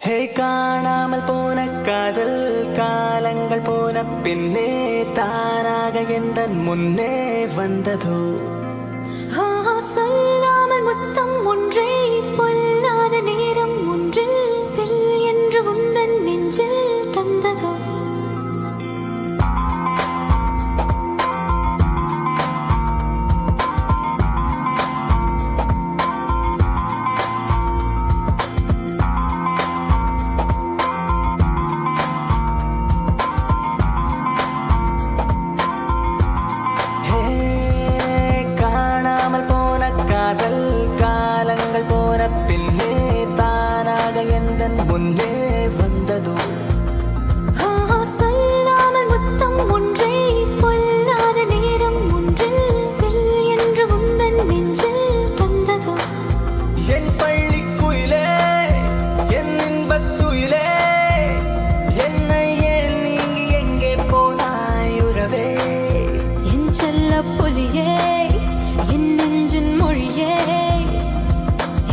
ஹே காணாமல் போன காதல் காலங்கள் போன பின்னே தானாக எந்தன் முன்னே வந்ததோ சொல்லாமல் முத்தம் ஒன்றே பொல்லாத நேரம் ஒன்றில் செல் என்று உந்தன் நெஞ்சில் தந்ததோ முன்னே வந்ததோ சொல்லாமல் முத்தம் ஒன்றே பொல்லாத நேரம் ஒன்றில் செல் என்று உந்தன் நெஞ்சில் தந்ததோ என் பள்ளிக்குயிலே என் இன்பத்துயிலே என்னை ஏன் நீங்கி எங்கே போனாய் உறவே என் செல்ல புலியே என் நெஞ்சின் மொழியே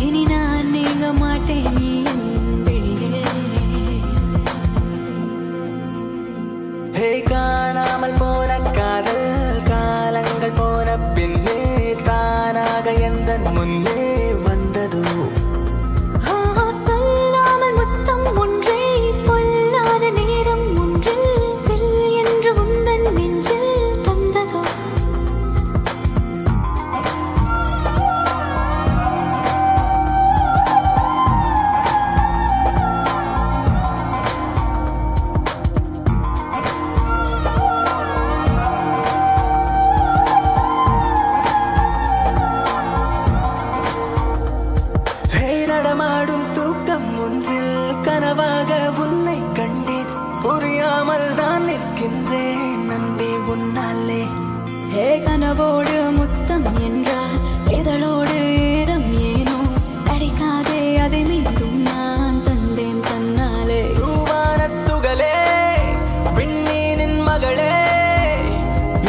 இனி நான் நீங்க மாட்டேன் ஹே காணாமல் போன காதல் காலங்கள் போன பின்னே தானாக எந்தன் முன்னே வந்ததோ சொல்லாமல் முத்தம் ஒன்றே பொல்லாத நேரம் ஒன்றில் செல் என்று உந்தன் நெஞ்சில் தந்ததோ நடமாடும் தூக்கம் ஒன்றில் கனவாக உன்னை கண்டேன் புரியாமல் தான் நிற்கின்றேன் நம்பி உன்னாலே ஹே கனவோடு முத்தம் என்றால் இதழோடு ஏதம் ஏனோ அடிக்காதே அதை மீண்டும் நான் தந்தேன் தன்னாலே தூவானத்துகளே விண்மீனின் மகளே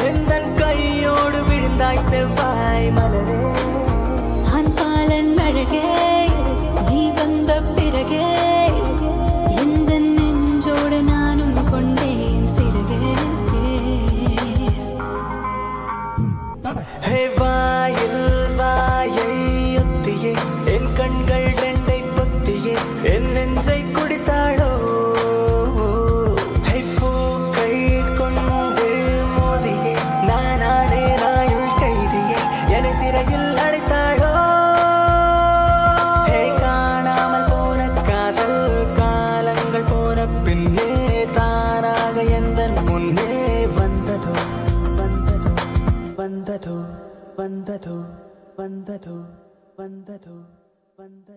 எந்தன் கையோடு விழுந்தாய் செவ்வாய் மலரே ஆண்பாளன் அழகே நீ வந்த பிறகே எந்த நெஞ்சோடு நானும் கொண்டேன் சிறகே ஹே வாயில் வாயை ஒத்தியே என் கண்கள் ரெண்டை பொத்தியே என் நெஞ்சை குடித்தாளோ ஹே பூக்கை கொண்டு மோதியே நானே நாயுள் கைதியே என சிறையில் அடைத்தாளோ ஹே காணாமல் போன காதல் காலங்கள் போன பின்னே தானாக எந்தன் முன்னே வந்ததோ வந்ததோ வந்ததோ வந்ததோ வந்ததோ வந்ததோ வந்ததோ